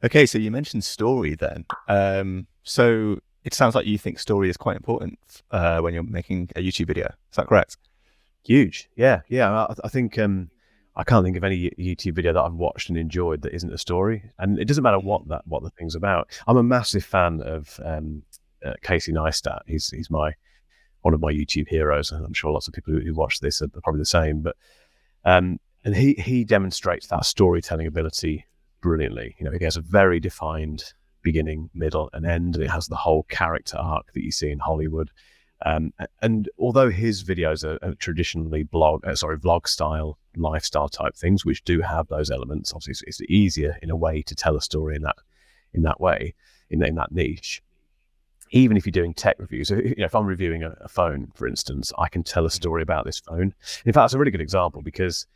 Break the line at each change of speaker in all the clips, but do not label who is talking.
Okay, so you mentioned story then. So it sounds like you think story is quite important when you're making a YouTube video. Is that correct?
Huge. Yeah. I think I can't think of any YouTube video that I've watched and enjoyed that isn't a story. And it doesn't matter
Mm.
what the thing's about. I'm a massive fan of Casey Neistat. He's my one of my YouTube heroes. I'm sure lots of people who watch this are probably the same. But and he demonstrates that storytelling ability brilliantly. He has a very defined beginning, middle, and end, and it has the whole character arc that you see in Hollywood. And although his videos are traditionally vlog style, lifestyle type things, which do have those elements, obviously it's easier in a way to tell a story in that way, in that niche. Even if you're doing tech reviews, if I'm reviewing a phone, for instance, I can tell a story about this phone. In fact, that's a really good example because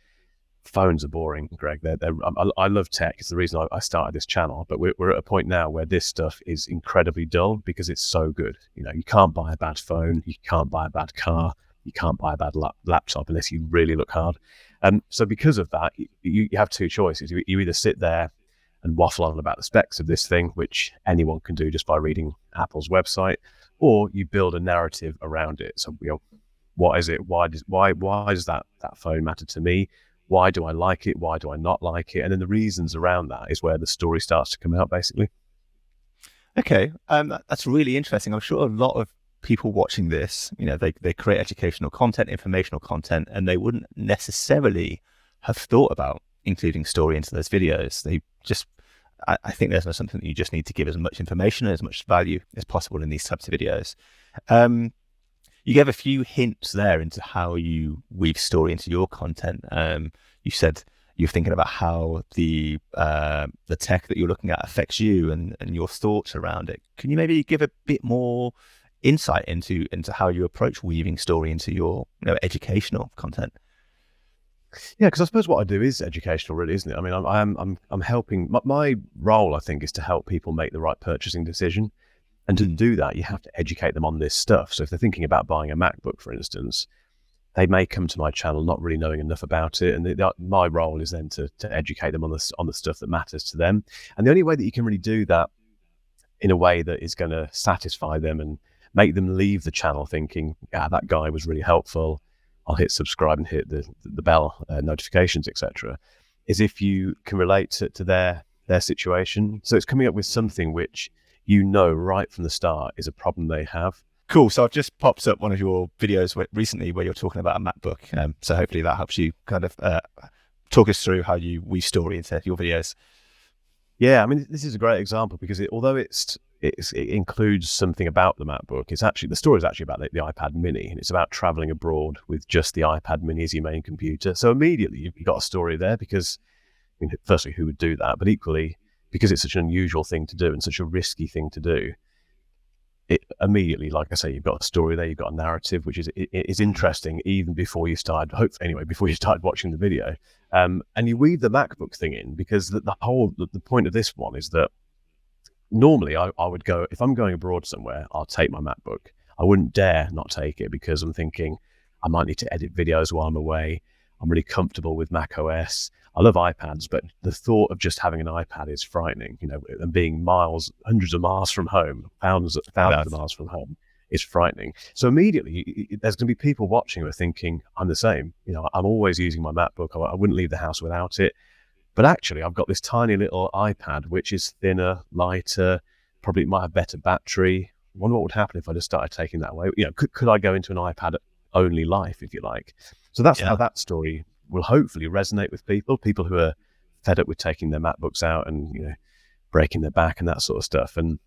phones are boring, Greg. I love tech. It's the reason I started this channel. But we're at a point now where this stuff is incredibly dull because it's so good. You can't buy a bad phone. You can't buy a bad car. You can't buy a bad laptop unless you really look hard. So because of that, you have two choices. You either sit there and waffle on about the specs of this thing, which anyone can do just by reading Apple's website, or you build a narrative around it. So, what is it? Why does that phone matter to me? Why do I like it? Why do I not like it? And then the reasons around that is where the story starts to come out, basically.
Okay, that's really interesting. I'm sure a lot of people watching this, they create educational content, informational content, and they wouldn't necessarily have thought about including story into those videos. I think there's something that you just need to give as much information and as much value as possible in these types of videos. You gave a few hints there into how you weave story into your content. You said you're thinking about how the tech that you're looking at affects you and your thoughts around it. Can you maybe give a bit more insight into how you approach weaving story into your educational content?
Yeah, because I suppose what I do is educational, really, isn't it? I mean, I'm helping. My role, I think, is to help people make the right purchasing decision. And to do that, you have to educate them on this stuff. So if they're thinking about buying a MacBook, for instance, they may come to my channel not really knowing enough about it. And my role is then to educate them on the stuff that matters to them. And the only way that you can really do that in a way that is going to satisfy them and make them leave the channel thinking, that guy was really helpful, I'll hit subscribe and hit the bell notifications, etc., is if you can relate to their situation. So it's coming up with something which right from the start is a problem they have.
Cool. So I've just popped up one of your videos recently where you're talking about a MacBook. So hopefully that helps you kind of talk us through how you weave story into your videos.
Yeah, I mean, this is a great example because although it includes something about the MacBook, the story is actually about the iPad Mini, and it's about traveling abroad with just the iPad Mini as your main computer. So immediately you've got a story there because, I mean, firstly, who would do that? But equally, because it's such an unusual thing to do and such a risky thing to do, it immediately, like I say, you've got a story there, you've got a narrative, which is interesting even before you started, before you started watching the video. And you weave the MacBook thing in because the point of this one is that normally I would go, if I'm going abroad somewhere, I'll take my MacBook. I wouldn't dare not take it because I'm thinking I might need to edit videos while I'm away. I'm really comfortable with Mac OS. I love iPads, but the thought of just having an iPad is frightening, and being hundreds of miles from home, thousands of miles from home is frightening. So immediately there's going to be people watching who are thinking, I'm the same. I'm always using my MacBook. I wouldn't leave the house without it. But actually, I've got this tiny little iPad, which is thinner, lighter, probably might have better battery. I wonder what would happen if I just started taking that away. Could I go into an iPad only life, if you like? So that's how that story will hopefully resonate with people who are fed up with taking their MacBooks out and breaking their back and that sort of stuff. And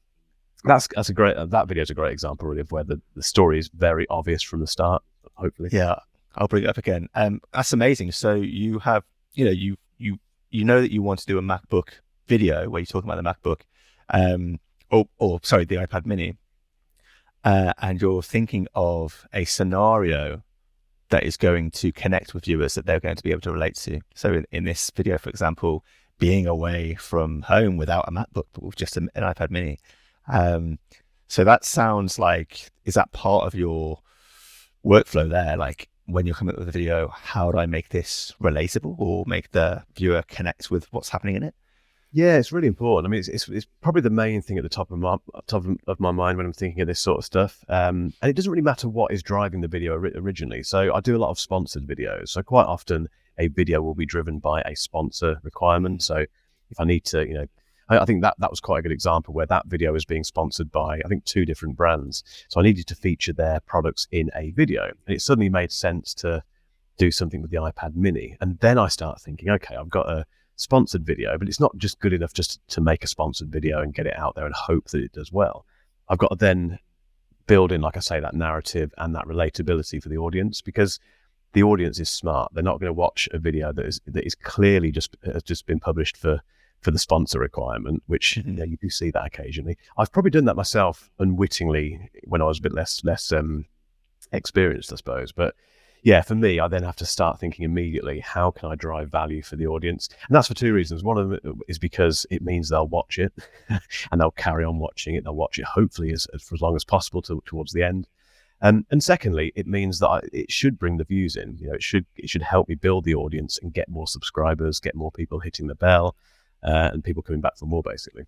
that video is a great example really of where the story is very obvious from the start. Hopefully,
yeah, I'll bring it up again. That's amazing. So you have you know that you want to do a MacBook video where you're talking about the MacBook, the iPad Mini, and you're thinking of a scenario that is going to connect with viewers that they're going to be able to relate to. So in this video, for example, being away from home without a MacBook, but with just an iPad Mini. So that sounds like, is that part of your workflow there? Like when you're coming up with a video, how do I make this relatable or make the viewer connect with what's happening in it?
Yeah, it's really important. I mean, it's probably the main thing at the top of my mind when I'm thinking of this sort of stuff. And it doesn't really matter what is driving the video originally. So I do a lot of sponsored videos. So quite often a video will be driven by a sponsor requirement. So if I need to, I think that was quite a good example where that video is being sponsored by, I think, two different brands. So I needed to feature their products in a video, and it suddenly made sense to do something with the iPad Mini. And then I start thinking, okay, I've got a sponsored video, but it's not just good enough just to make a sponsored video and get it out there and hope that it does well. I've got to then build in, like I say, that narrative and that relatability for the audience, because the audience is smart. They're not going to watch a video that is clearly has just been published for the sponsor requirement, which you do see that occasionally. I've probably done that myself unwittingly when I was a bit less experienced, I suppose. But yeah, for me, I then have to start thinking immediately, how can I drive value for the audience? And that's for two reasons. One of them is because it means they'll watch it and they'll carry on watching it. They'll watch it hopefully for as long as possible towards the end. And secondly, it means that it should bring the views in. It should help me build the audience and get more subscribers, get more people hitting the bell, and people coming back for more, basically.